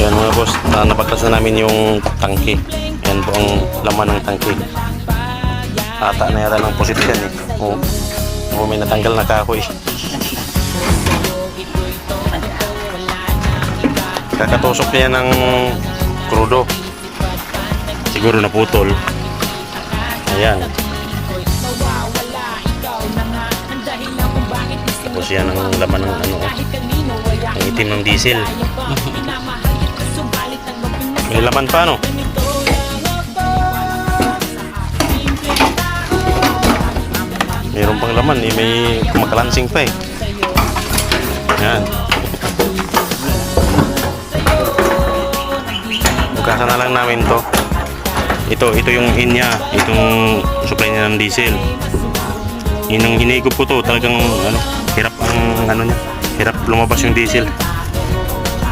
Yan mga boss, nabaklas na namin yung tangke. Yan po ang laman ng tangke. Ata na yata ng pusit yan eh. Oo, may natanggal na kahoy. Kakatusok niya ng krudo. Siguro naputol. Ayan. Tapos yan ang laman ng ano, ang itim ng diesel. May laman pa no? Mayroon pang laman eh, may kumakalansing pa eh. Yan. Bukasan na lang namin to. Ito yung in niya, itong supply niya ng diesel. Yun ang hinigop ko to, talagang ano, hirap ang ano niya, hirap lumabas yung diesel.